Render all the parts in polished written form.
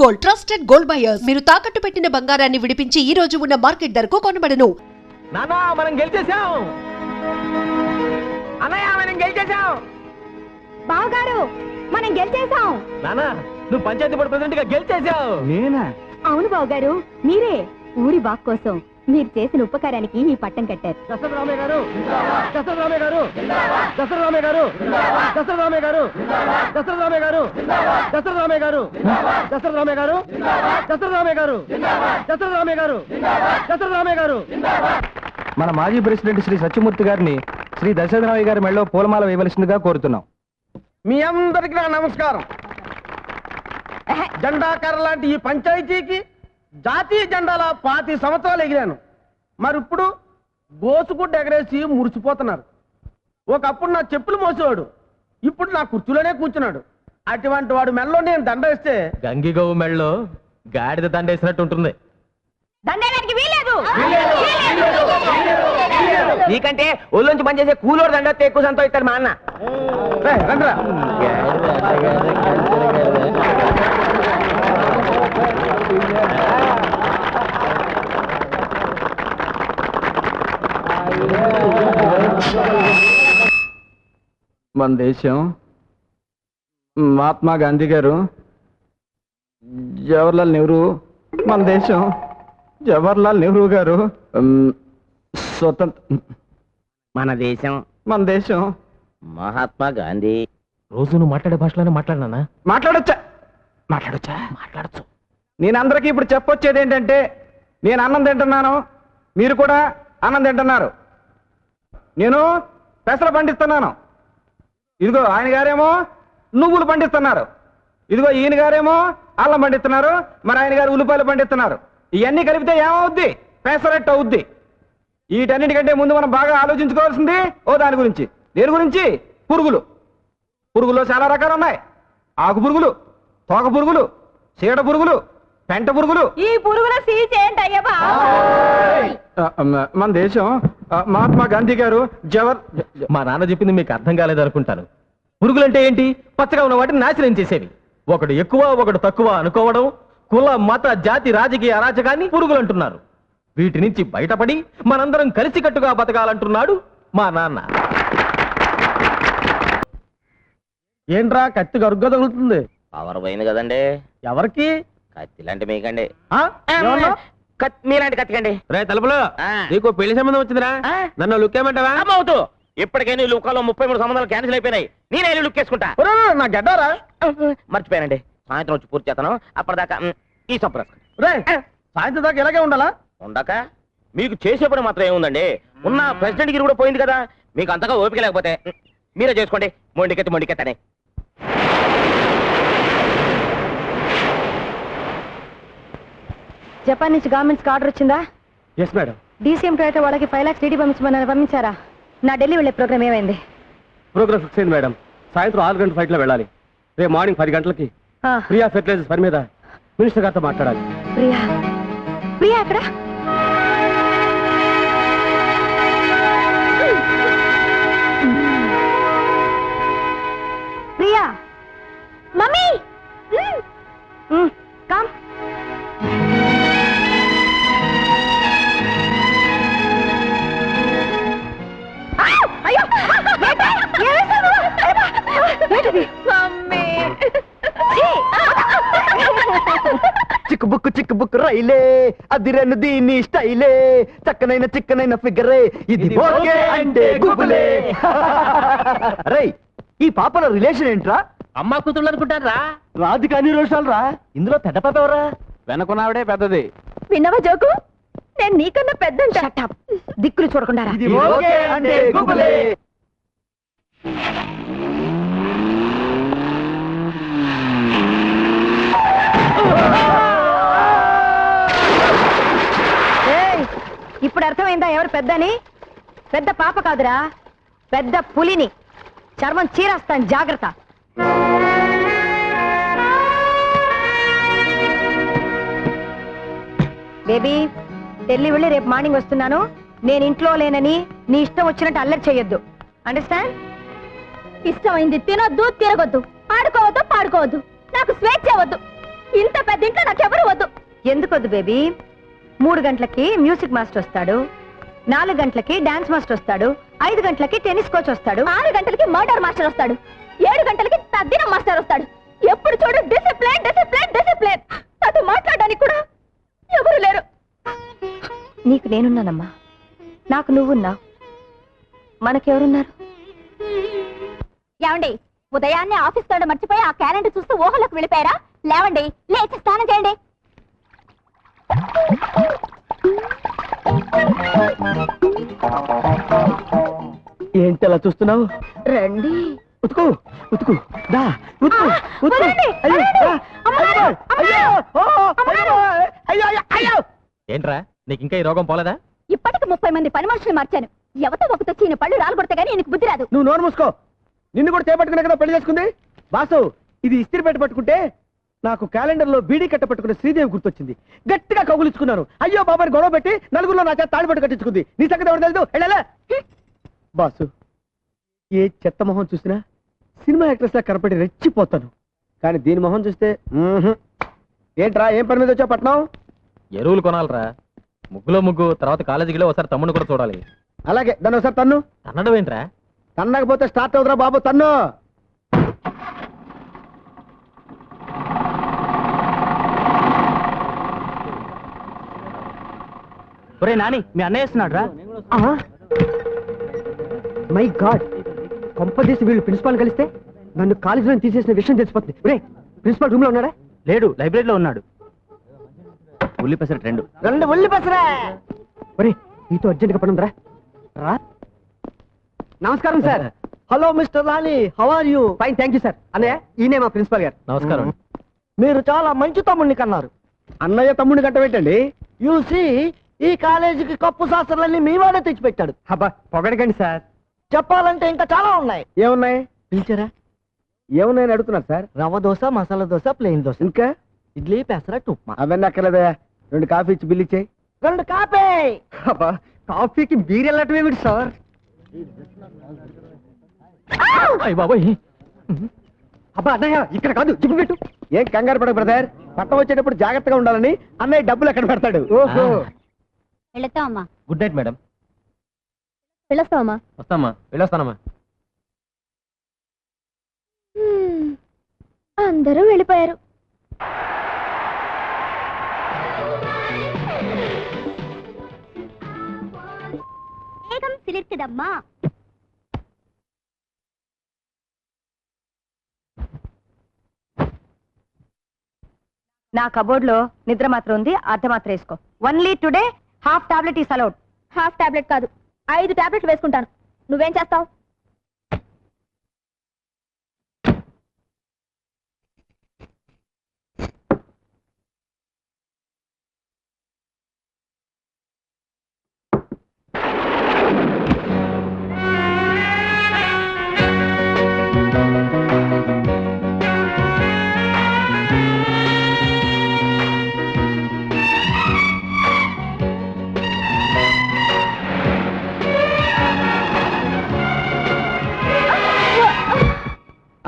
Gold, trusted gold buyers. మీరు తాకట్టు పెట్టిన బంగారాన్ని విడిపించి ఈ రోజు ఉన్న మార్కెట్ ధరకు కొనబడను. నానా మనం గెలిచేసాం. అన్నయ్య మనం గెలిచేసాం. బావగారు మనం గెలిచేసాం. నానా నువ్వు పంచాయతీ బోర్డు ప్రెసిడెంట్ గా గెలిచేసావు. నేనా? అవును బావగారు, మీరే ఊరి బాగు కోసం మీరు చేసిన ఉపకారానికి ఈ పట్టం కట్టారు. దశరథరామయ్య గారు, దశరథరామయ్య గారు, దశరథరామయ్య గారు, దశరథరామయ్య గారు, దశరథరామయ్య గారు, దశరథరామయ్య గారు, దశరథరామయ్య గారు, దశరథరామయ్య గారు, దశరథరామయ్య గారు, దశరథరామయ్య గారు. మన మాజీ ప్రెసిడెంట్ శ్రీ సత్యమూర్తి గారిని శ్రీ దశరథరామయ్య గారి మెడలో పూలమాల వేయవలసిందిగా కోరుతున్నాం. మీ అందరికీ నా నమస్కారం. జెండాకార లాంటి ఈ పంచాయతీకి జాతీయ జెండాల 25 సంవత్సరాలు ఎగిరాను. మరి ఇప్పుడు గోసుగుడ్డ ఎగరేసి మురిసిపోతున్నారు. ఒకప్పుడు నా చెప్పులు మోసేవాడు, ఇప్పుడు నా కుర్చీలోనే కూర్చున్నాడు. అటువంటి వాడు మెడలో నేను దండ వేస్తే గంగిగోవు మెడలో గాడిద దండ వేసినట్టు ఉంటుంది. దండేయడానికి వీలేదు. నీకంటే ఒళ్ళొంచి పనిచేసే కూలోడు దండ ఎక్కువ సంతోషిస్తాడు మా అన్న. రండిరా. మన దేశం మహాత్మా గాంధీ గారు, జవహర్లాల్ నెహ్రూ, మన దేశం జవహర్లాల్ నెహ్రూ గారు స్వతంత్ర, మన దేశం మహాత్మా గాంధీ. రోజు నువ్వు మాట్లాడే భాషలోనే మాట్లాడినా? మాట్లాడొచ్చా? మాట్లాడచ్చు. నేను అందరికీ ఇప్పుడు చెప్పొచ్చేది ఏంటంటే, నేను అన్నం తింటున్నాను, మీరు కూడా అన్నం తింటున్నారు. నేను పెసర పండిస్తున్నాను, ఇదిగో ఆయన గారేమో నువ్వులు పండిస్తున్నారు, ఇదిగో ఈయన గారేమో అల్లం పండిస్తున్నారు, మరి ఆయన గారు ఉల్లిపాయలు పండిస్తున్నారు. ఇవన్నీ కలిపితే ఏమవుద్ది? పెసరట్టు అవుద్ది. వీటన్నిటికంటే ముందు మనం బాగా ఆలోచించుకోవాల్సింది దాని గురించి. దేని గురించి? పురుగులో చాలా రకాలు ఉన్నాయి. ఆకు పురుగులు, తోక పురుగులు, చీడ పురుగులు, పెంట పురుగులు. ఈ పురుగుల సీచేంటయ్యా? మన దేశం మహాత్మా గాంధీ గారు మా నాన్న చెప్పింది మీకు అర్థం కాలేదనుకుంటాను. పురుగులంటే ఏంటి? పచ్చగా ఉన్న వాటిని నాశనం చేసేవి. ఒకడు ఎక్కువ ఒకడు తక్కువ అనుకోవడం, కుల మత జాతి రాజకీయ అరాచకాన్ని పురుగులు అంటున్నారు. వీటి నుంచి బయటపడి మనందరం కలిసికట్టుగా బతకాలంటున్నాడు మా నాన్న. ఏంట్రా కత్తి గరుగ్గా తగులుతుంది? పవర్ పోయింది కదండి. ఎవరికి? కత్తి లాంటి మీకండి. మీలాంటి కత్తికండి. రే తలుపులో నీకు పెళ్లి సంబంధం వచ్చిందిరా, నన్ను లుక్ ఏమంటావా? అమ్మవుతూ ఇప్పటికే నీ లుక్కాలో 33 సంబంధాలు క్యాన్సిల్ అయిపోయినాయి. నేనే లుక్ వేసుకుంటా. నా గడ్డారా? మర్చిపోయానండి, సాయంత్రం వచ్చి పూర్తి చేస్తాను. అప్పటిదాకా ఈ సంప్రదాయం. రే సాయంత్రం దాకా ఇలాగే ఉండాలా? ఉండక మీకు చేసే పని మాత్రం ఏముందండి? ఉన్న ప్రెసిడెంట్ గిరి కూడా పోయింది కదా, మీకు అంతగా ఓపిక లేకపోతే మీరే చేసుకోండి. మొండికెత్తని జపాన్ నుంచి గవర్నమెంట్ ఆర్డర్ వచ్చిందా? Yes madam. డీసీఎం అయితే వాళ్ళకి 5 lakhs డీడీ పంపించారా? నా ఢిల్లీ వెళ్ళే ప్రోగ్రామ్ ఏమైంది? ప్రోగ్రామ్ ఫిక్స్ అయింది మేడం. సాయంత్రం 6 గంటల ఫ్లైట్ లో వెళ్ళాలి. రేపు మార్నింగ్ 10 గంటలకి ప్రియా ఫెర్టిలైజర్స్ పని మీద మినిస్టర్ గారితో మాట్లాడాలి. ప్రియా ఎక్కడ? Priya mummy come. అయ్యో చిక్కు బుక్ రైలే అదిరెను దీని స్టైలే, చిక్కనైన ఫిగరే ఇది ఓకే అంటే గుబులే. రై ఈ పాపల రిలేషన్ ఏంట్రా? అమ్మా కూతుళ్ళు అనుకుంటారా? రాదు కానీ రోషాలు రా. ఇందులో పెద్ద పాప ఎవరా? వెనకున్నావిడే పెద్దది. విన్నవా జోకు? నేను నీకన్నా పెద్ద. దిక్కులు చూడకుండా రా. ఇది ఓకే అంటే గుబులే. ఇప్పుడు అర్థమైందా ఎవరు పెద్దని? పెద్ద పాప కాదురా, పెద్ద పులిని. చర్మం చీరేస్తాను, జాగ్రత్త. బేబీ ఢిల్లీ వెళ్ళి రేపు మార్నింగ్ వస్తున్నాను. నేను ఇంట్లో లేనని నీ ఇష్టం వచ్చినట్టు అల్లరి చెయ్యొద్దు. అండర్స్టాండ్? ఇష్టమైంది తినొద్దు, తిరగొద్దు, ఆడుకోవద్దు, పాడుకోవద్దు. నాకు స్వేచ్ఛ వద్దు. ఇంత పెద్ద ఇంట్లో నాకెవరు వద్దు. ఎందుకు వద్దు బేబీ? 3 గంటలకి మ్యూజిక్ మాస్టర్ వస్తాడు, 4 గంటలకి డాన్స్ మాస్టర్ వస్తాడు, 5 గంటలకి టెన్నిస్ కోచ్ వస్తాడు, 6 గంటలకి మర్డర్ మాస్టర్ వస్తాడు, 7 గంటలకి తద్దినం మాస్టర్ వస్తాడు. ఎప్పుడు చూడు డిసిప్లిన్ డిసిప్లిన్ డిసిప్లిన్. నాతో మాట్లాడడానికి కూడా ఎవరు లేరు. నీకు నేనున్నానమ్మా, నాకు నువ్వున్నావు, మనకెవరున్నారు? ఏమండి, ఉదయాన్నే ఆఫీస్ తోడ మర్చిపోయి ఆ క్యాలెండర్ చూస్తూ ఊహలోకి వెళ్ళిపోయారా? లేవండి, లేచి స్నానం చేయండి. ఏంటి అలా చూస్తున్నావు? రండి. ఉతుకు ఉతుకు దా ఉతుకు ఉతుకు. వదలండి, అయ్యో, వదలండి. రా. అమ్మగారు, అయ్యో, ఓ, అమ్మగారు. అయ్యో, అయ్యో, అయ్యో. ఏంట్రా, నీకు ఇంకా ఈ రోగం పోలేదా? ఇప్పటికి 30 మంది పని మనుషులు మార్చాను. ఎవతో ఒకతొచ్చి ఈయన పళ్ళు రాలగొడితే గానీ ఈయనకు బుద్ధి రాదు. నువ్వు నోరు మూసుకో. నిన్ను కూడా చేపట్టుకునే కదా పెళ్లి చేసుకుంది. బాసు, ఇది ఇస్త్రీ పెట్టి పట్టుకుంటే నాకు క్యాలెండర్ లో బీడీ కట్ట పట్టుకునే శ్రీదేవి గుర్తొచ్చింది. గట్టిగా కౌగులించుకున్నాను. అయ్యో బాబాని గొడవ పెట్టి నలుగురిలో నా చేత తాళిపట్టు కట్టించుకుంది. నీ సంగతి ఎవరు తెలుసు? వెళ్ళాలా? బాసు, ఏ చెత్త మొహం చూసినా సినిమా యాక్ట్రెస్ లా కనపడి రెచ్చిపోతాను. కానీ దీని మొహం చూస్తే ఏంట్రా, ఏం పని మీద వచ్చా పట్నం? ఎరువులు కొనాలరా. ముగ్గులో ముగ్గు, తర్వాత కాలేజీలో ఒకసారి తమ్ముడు కూడా చూడాలి. అలాగే, దాన్ని ఒకసారి తన్ను. తన్నడం ఏంట్రా? తన్నకపోతే స్టార్ట్ అవుతురా బాబు, తన్ను. ఒరే నాని, మీ అన్నయ్య వేస్తున్నాడు రా. మై గాడ్, కొంపదీసి వీళ్ళు ప్రిన్సిపాల్ కలిస్తే నన్ను కాలేజీలో తీసేసిన విషయం తెలిసిపోతుంది. రే, ప్రిన్సిపాల్ రూమ్ లో ఉన్నాడా? లేడు, లైబ్రరీలో ఉన్నాడు. ఉల్లి పెసరట్ 2 ఉల్లి పెసరా. ఒరే, నీతో అర్జెంట్ గా పని ఉందిరా. రా. నమస్కారం sir. Hello mister Lani, how are you? Fine, thank you sir. అన్నయ్య, ఈయనే మా ప్రిన్సిపాల్ గారు. నమస్కారం. మీరు చాలా మంచి తమ్ముడిని కన్నారు. అన్నయ్య తమ్ముడిని కట్ట పెట్టండి. యూసి, ఈ కాలేజీకి కప్పు శాస్త్రాలన్నీ మీ వాడే తెచ్చిపెట్టాడు. అబ్బా, పొగడకండి సార్. చెప్పాలంటే ఇంకా చాలా ఉన్నాయి. ఏమున్నాయి? పిలిచారా? ఏమున్నాయని అడుగుతున్నారు సార్. రవ్వ దోశ, మసాలా దోశ, ప్లెయిన్ దోశ, ఇంకా ఇడ్లీ, పెసరట్టు, ఉప్మా. అవన్నీ అక్కర్లేదా? 2 కాఫీ ఇచ్చి బిల్ ఇచ్చేయి. 2 కాఫీ. అబ్బా, కాఫీకి బీర్ వెళ్ళటం ఏమిటి సార్? అయ్య బాబోయ్. అబ్బా అన్నయ్య, ఇక్కడ కాదు, జిప్పు పెట్టు. ఏం కంగారు పడకు బ్రదర్. పట్టం వచ్చేటప్పుడు జాగ్రత్తగా ఉండాలని అన్నయ్య డబ్బులు ఎక్కడ పెడతాడు. ఓహో. వెళతామమ్మా. Good night madam. వెళ్ళొస్తామమ్మా. వస్తామా, వెళ్ళొస్తానమ్మా. అందరూ వెళ్ళిపోయారు. వేగం సిలిర్చుదమ్మా. నా కబోర్డ్ లో నిద్ర మాత్రం ఉంది, అర్ధ మాత్రం వేసుకో. Only today half tablet is allowed. Half tablet కాదు, 5 టాబ్లెట్లు వేసుకుంటాను. నువ్వేం చేస్తావు?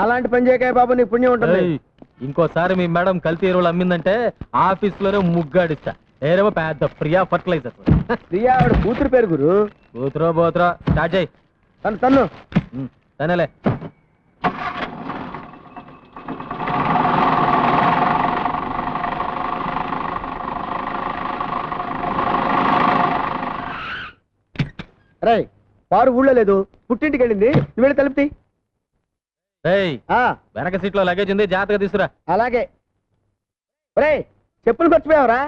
అలాంటి పని చేయకాయ బాబు, నీకు పుణ్యం ఉంటుంది. ఏయ్, ఇంకోసారి మీ మేడం కల్తీ ఎరువులు అమ్మిందంటే ఆఫీస్ లోనే ముగ్గాడిస్తా. ఏరేమో పెద్ద ప్రియా ఫర్టిలైజర్. ప్రియా ఆవిడ కూతురు పేరు గురు. కూతురో బోతురో స్టార్ట్ చేయి. తను తన్ను. తనేలే. రై, పారు ఊళ్ళో లేదు, పుట్టింటికి వెళ్ళింది. నువ్వు వెళ్ళి తలుపుతి. ఏయ్, వెనక సీట్ లో లగేజ్ ఉంది, జాగ్రత్తగా తీసుకురా. అలాగే. రే, చెప్పులు మర్చిపోయావరా?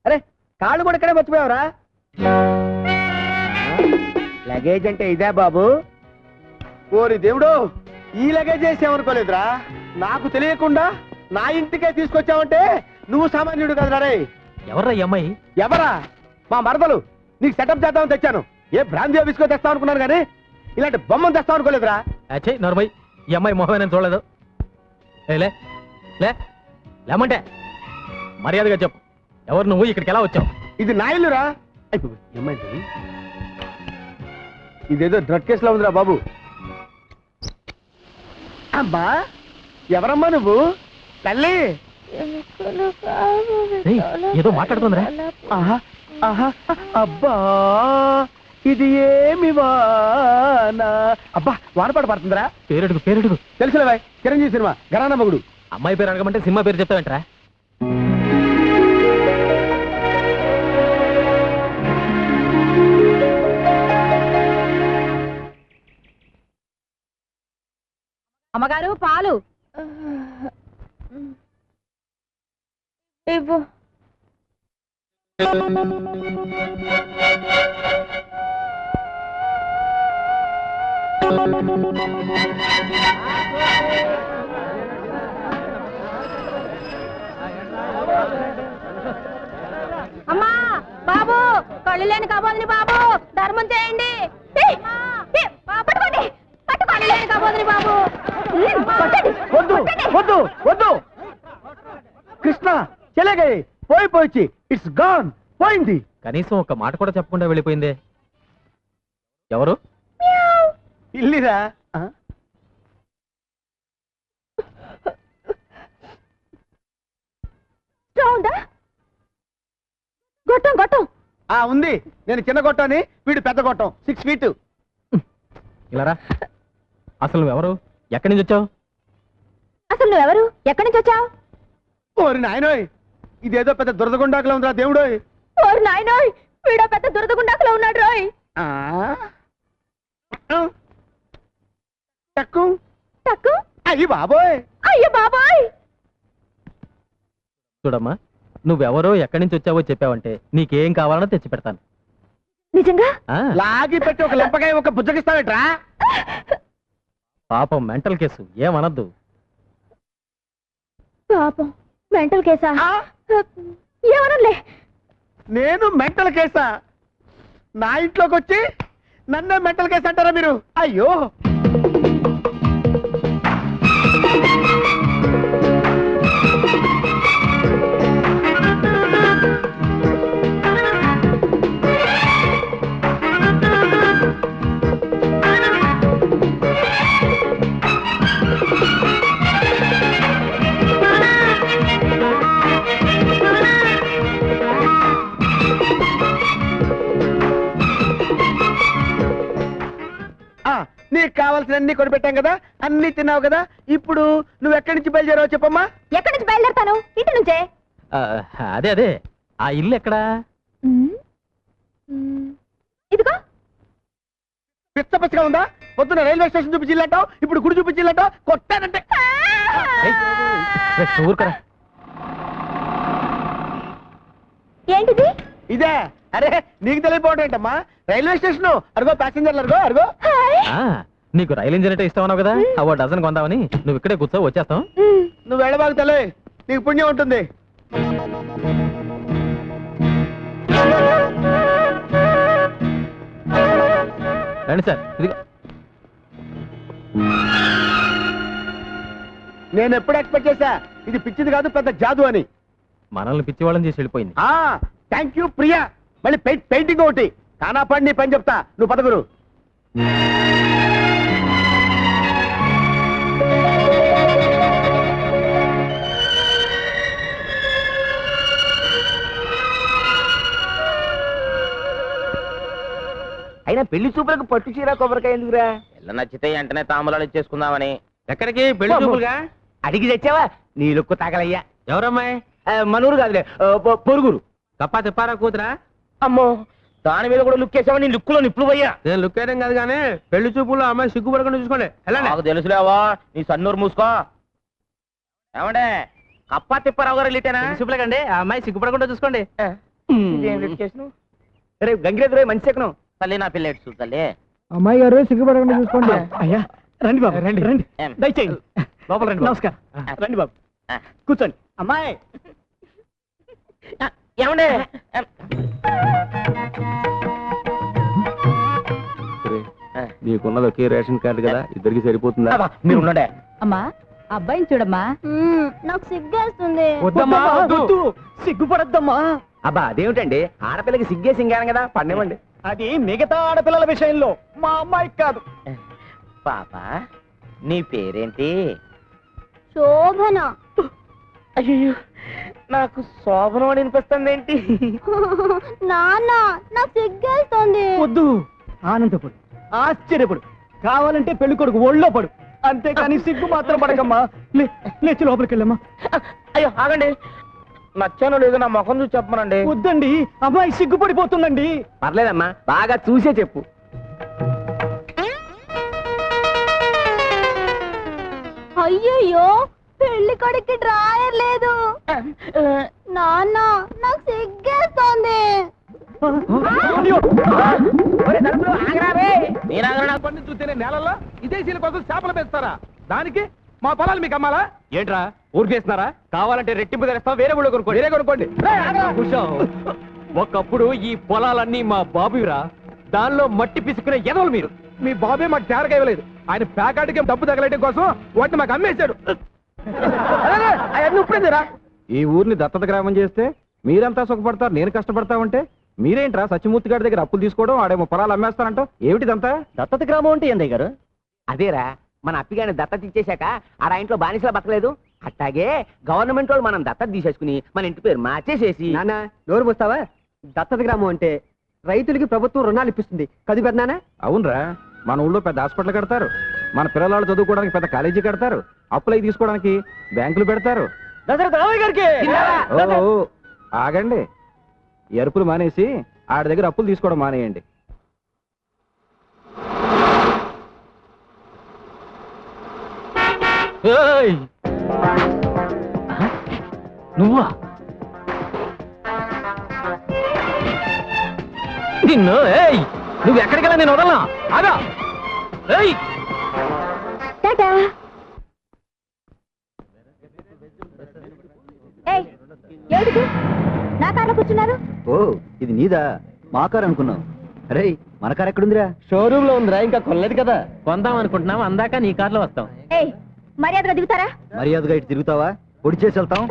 అరే, కాళ్ళు కూడా ఇక్కడే మర్చిపోయావరా? లగేజ్ అంటే ఇదే బాబు. ఓరి దేవుడు, ఈ లగేజ్ చేసామనుకోలేదురా. నాకు తెలియకుండా నా ఇంటికే తీసుకొచ్చావంటే నువ్వు సామాన్యుడు కదరా. రే, ఎవర్రా ఈ అమ్మాయి? ఎవరా? మా మరదలు. నీకు సెటప్ చేద్దామని తెచ్చాను. ఏ బ్రాంతి ఆఫీస్కో తెస్తావు అనుకున్నాను కానీ ఇలాంటి బొమ్మను తెస్తావు అనుకోలేదురా. అచ్చే నర్మయ్, ఈ అమ్మాయి మొహమే నేను చూడలేదు. లే లే లేమంటే మర్యాదగా చెప్పు, ఎవరు నువ్వు, ఇక్కడికి ఎలా వచ్చావు? ఇది నా ఇల్లురా. ఏమైంది? ఇదేదో డ్రగ్ కేసులో ఉందిరా బాబు. అమ్మా, ఎవరమ్మా నువ్వు? తల్లి, ఏయ్, ఏదో మాట్లాడుతుందిరా. అబ్బా ఇది ఏమి వానా. అబ్బా వానపాట పడుతుందిరా. పేరెడుగు పేరెడుగు. తెలుసులే బాయ్, చిరంజీవి సినిమా గరానా మగుడు. అమ్మాయి పేరు అడగమంటే సినిమా పేరు చెప్తావేంట్రా? అమ్మగారు పాలు ఇవ్వు. అమ్మా బాబు, కళ్ళు లేని కబోదిని బాబు, ధర్మం చేయండి. పట్టుకోండి, పట్టుకోండి లేని కబోదిని బాబు. వద్దు వద్దు వద్దు కృష్ణ చెలగే పోయి ఇట్స్ గాన్ పోయింది. కనీసం ఒక మాట కూడా చెప్పకుండా వెళ్ళిపోయిందే. ఎవరు? ఇల్లిరా. గొట్టం గొట్టం ఉంది. నేను చిన్న గొట్టాన్ని, వీడు పెద్ద గొట్టం 6 feet. ఇలారా. అసలు నువ్వెవరు? ఎక్కడి నుంచి వచ్చావు? అసలు నువ్వెవరు? ఎక్కడి నుంచి వచ్చావు? ఓరి నాయనోయ్, ఇదేదో పెద్ద దురదగుండాకులో ఉందిరా దేవుడోయ్. ఓరి నాయనోయ్, వీడో పెద్ద దురదగుండాకులో ఉన్నాడు రోయ్. Tuck tuck. అయ్యి బాబోయ్. అయ్యో బాబాయ్. చూడమ్మా, నువ్వెవరో ఎక్కడి నుంచి వచ్చావో చెప్పావంటే నీకేం కావాలనో తెచ్చి పెడతాను. నిజంగా? లాగి పెట్టి ఒక లెంపకాయ ఒక బుజ్జగిస్తావేట్రా? పాపం మెంటల్ కేసు, ఏమనద్దు. పాపం మెంటల్ కేసా? ఏమనలే. నేను మెంటల్ కేసా? నా ఇంట్లోకి వచ్చి నన్నే మెంటల్ కేసు అంటారా మీరు? అయ్యో. నీకు కావాల్సిన అన్ని కొనిపెట్టాం కదా, అన్ని తిన్నావు కదా. ఇప్పుడు నువ్వు ఎక్కడి నుంచి బయలుదేరావు చెప్పమ్మా. ఎక్కడి నుంచి బయలుదేరుతాను? ఇంటి నుంచే. అదే అదే, ఆ ఇల్లు ఎక్కడా? ఇదిగో. పిచ్చ పిచ్చగా ఉందా? పొద్దున రైల్వే స్టేషన్ చూపించిల్లటావు, ఇప్పుడు గుడి చూపించిల్లటావు. కొట్టానంటే ఊరుకరా. ఏంటిది? ఇదే. అరే నీకు తెలియపోవడం ఏంటమ్మా? రైల్వే స్టేషన్ అరుగో, ప్యాసింజర్లు అరుగో అరుగో. నీకు రైలు ఇంజిన్ అంటే ఇష్టం అన్నావు కదా, అవో డజన్ కొందామని. నువ్వు ఇక్కడే కూర్చో, వచ్చేస్తాం. నువ్వు వెళ్ళబాగు తల్లి, నీకు పుణ్యం ఉంటుంది. రండి సార్. ఇదిగో. నేను ఎప్పుడు ఎక్స్పెక్ట్ చేశా ఇది పిచ్చిది కాదు, పెద్ద జాదు అని. మనల్ని పిచ్చివాళ్ళని చేసి వెళ్ళిపోయింది. Thank you Priya. మళ్ళీ పెయింటింగ్ ఒకటి కానా పడి పని చెప్తా. నువ్వు పదగురు. అయినా పెళ్లి చూపులకు పట్టు చీర కొబ్బరికాయ ఎందుకురా? ఎలా నచ్చితే వెంటనే తాంబూలాలు ఇచ్చేసుకుందామని. ఎక్కడికి? పెళ్లి చూపులుగా? అడిగి తెచ్చావా? నీ లుక్కు తగలయ్యా. ఎవరమ్మాయి? మనూరు కాదులే, పొరుగురు. తప్పా చెప్పారా కూతురా? అమ్మో, దాని మీద కూడా లుక్ వేసావా? నీ లుక్కులో నిప్పులు పోయా. నేను లుక్ వేయడం కాదు కానీ పెళ్లి చూపుల్లో అమ్మాయి సిగ్గుపడకుండా చూసుకోండి. నాకు తెలుసులేవా, నీ సన్నూరు మూసుకో. ఏమండే కప్పా తిప్పారావు గారు వెళ్ళిటేనా? చూపులేకండి, ఆ అమ్మాయి సిగ్గుపడకుండా చూసుకోండి. రేపు గంగిరెద్దు మంచి ఎక్కను తల్లి, నా పిల్లడు చూ తల్లి. అమ్మాయి గారు సిగ్గుపడకుండా చూసుకోండి. అయ్యా రండి బాబు, రండి రండి, ఏం? దయచేయండి. లోపల రండి. నమస్కారం. రండి బాబు, కూర్చోండి. అమ్మాయి ఏమండే నీకున్నది ఒకే రేషన్ కార్డు కదా, ఇద్దరికి సరిపోతుందా? మీరు ఉండే అమ్మా, అబ్బాయిని చూడమ్మా. నాకు సిగ్గేస్తుంది. వద్దమ్మా, వద్దు, సిగ్గుపడద్దమ్మా. అబ్బా అదేమిటండి, ఆడపిల్లకి సిగ్గే సింగాను కదా, పండేవండి. అది మిగతా ఆడపిల్లల విషయంలో, మా అమ్మాయికి కాదు. పాప నీ పేరేంటి? శోభన. అయ్యో నాకు శోభనం అని వినిపిస్తుంది ఏంటి? నాన్న నాకు సిగ్గేస్తుంది. వద్దు, ఆనందపడు, ఆశ్చర్యపడు, కావాలంటే పెళ్లి కొడుకు ఒళ్ళో పడు, అంతేకాని సిగ్గు మాత్రం పడకమ్మా. లేచి లోపలికి వెళ్ళమ్మా. అయ్యో ఆగండి, నచ్చానో లేదో నా ముఖం చూసి చెప్పమనండి. వద్దండి, అమ్మాయి సిగ్గుపడిపోతుందండి. పర్లేదమ్మా, బాగా చూసే చెప్పు. అయ్యయ్యో, పెళ్లి కొడుక్కి డ్రాయర్ లేదు. నాన్న నాకు సిగ్గేస్తుంది. పండి చూస్తేనే నేలల్లో విదేశీయుల కోసం చేపలు పెంచుతారా? దానికి మా పొలాలు మీకు అమ్మాలా ఏంట్రా? ఊరికేస్తున్నారా? కావాలంటే రెట్టింపు తెస్తాం, వేరే ఊళ్ళో కొనుక్కోండి. వేరే కొనుక్కోండి. ఒకప్పుడు ఈ పొలాలన్నీ మా బాబురా, దానిలో మట్టి పిసుకునే ఎదవలు మీరు. మీ బాబే మాకు తేరగా ఇవ్వలేదు, ఆయన ప్యాకాటికి డబ్బు తగలేయడం కోసం వాటిని మాకు అమ్మేశాడు. ఈ ఊరిని దత్తత గ్రామం చేస్తే మీరంతా సుఖపడతారు, నేను కష్టపడతా ఉంటే మీరేంట్రా సత్యమూర్తి గారి దగ్గర అప్పులు తీసుకోవడం, ఆడేమో పొలాలు అమ్మేస్తానంట. ఏమిటిదంతా? దత్తత గ్రామం అంటే ఏందయ్య గారు? అదేరా, మన అప్పిగాని దత్తత ఇచ్చేశాక ఆ ఇంట్లో బానిసలా బతకలేదు, అట్టాగే గవర్నమెంట్ వాళ్ళు మనం దత్తత తీసేసుకుని మన ఇంటి పేరు మార్చేసేసి. నాన్న నోరు పోస్తావా? దత్తత గ్రామం అంటే రైతులకి ప్రభుత్వం రుణాలు ఇప్పిస్తుంది కది పెద్దనా? అవునరా, మన ఊళ్ళో పెద్ద హాస్పిటల్ కడతారు, మన పిల్లలు చదువుకోవడానికి పెద్ద కాలేజీ కడతారు, అప్పులై తీసుకోవడానికి బ్యాంకులు పెడతారు. ఓ, ఆగండి, ఎరుపులు మానేసి ఆడి దగ్గర అప్పులు తీసుకోవడం మానేయండి. నువ్వా? నిన్ను నువ్వు ఎక్కడికెళ్ళా? నేను వదలనా? ఆగా. ఏమిటి నా కార్లో కూర్చున్నారు? ఓ, ఇది నీదా? మా కారు అనుకున్నావు. అరే, మన కారు ఎక్కడుందిరా? షోరూమ్ లో ఉందిరా, ఇంకా కొనలేదు కదా. కొందాం అనుకుంటున్నాం, అందాక నీ కార్లో వస్తాం. ఏయ్, మర్యాదగా దిగుతారా? మర్యాదగా ఇటు తిరుగుతావా? పొడి చేసి వెళ్తాం.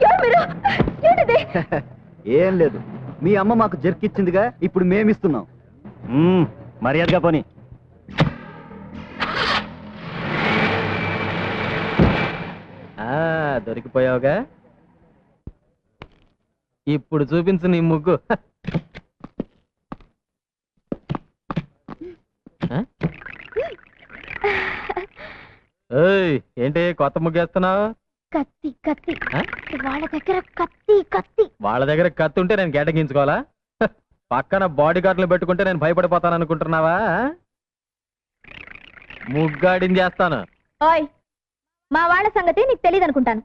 ఎవరు మీరు? ఏంటిది? ఏం లేదు, మీ అమ్మ మాకు జర్కిచ్చిందిగా, ఇప్పుడు మేమిస్తున్నాం. మర్యాదగా పోనీ. దొరికిపోయావుగా, ఇప్పుడు చూపించు నీ ముగ్గు. ఏంటి కొత్త ముగ్గేస్తున్నావు? కత్తి కత్తి, వాళ్ళ దగ్గర కత్తి కత్తి. వాళ్ళ దగ్గర కత్తి ఉంటే నేను కేటగించుకోవాలా? పక్కన బాడీ గార్డులు పెట్టుకుంటే నేను భయపడిపోతాను అనుకుంటున్నావా? ముగ్గాడిని చేస్తాను. ఓయ్, మా వాళ్ళ సంగతి నీకు తెలియదు అనుకుంటాను.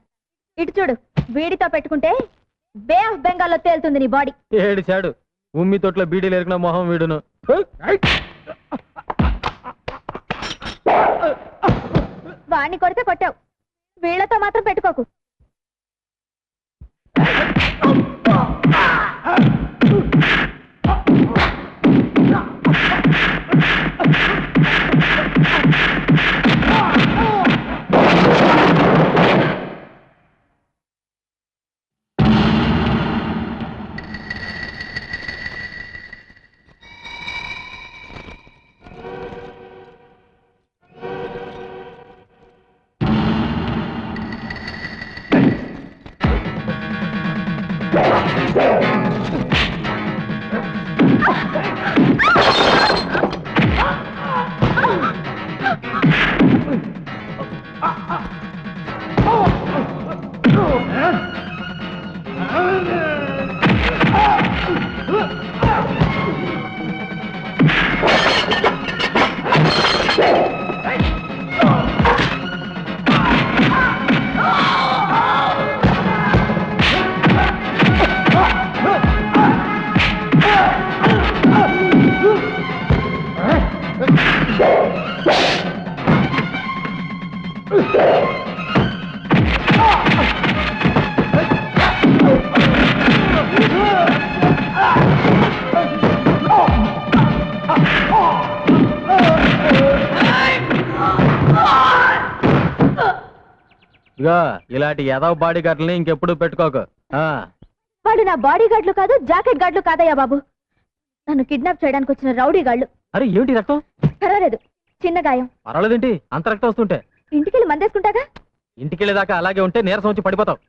ఇటు చూడు, వీడితో పెట్టుకుంటే బే ఆఫ్ బెంగాల్లో తేలుతుంది నీ బాడీ. ఏడిచాడు, ఉమ్మి తొట్లో బీడీలు ఎరికిన మొహం వీడును. వాణ్ణి కొడితే కొట్టావు, వీళ్లతో మాత్రం పెట్టుకోకు. ఇలాంటి ఎదవ బాడీ గార్డులని ఇంకెప్పుడు పెట్టుకోకు. వాళ్ళు నా బాడీ గార్డులు కాదు, జాకెట్ గార్డులు కాదయ్యా బాబు. నన్ను కిడ్నాప్ చేయడానికి వచ్చిన రౌడీ గాళ్ళు. అరే ఏమిటి రక్తం? పర్వాలేదు, చిన్న గాయం. పర్వాలేదేంటి అంత రక్తం వస్తుంటే? ఇంటికెళ్ళి మందేసుకుంటాగా. ఇంటికి వెళ్ళేదాకా అలాగే ఉంటే నీరసం వచ్చి పడిపోతావు.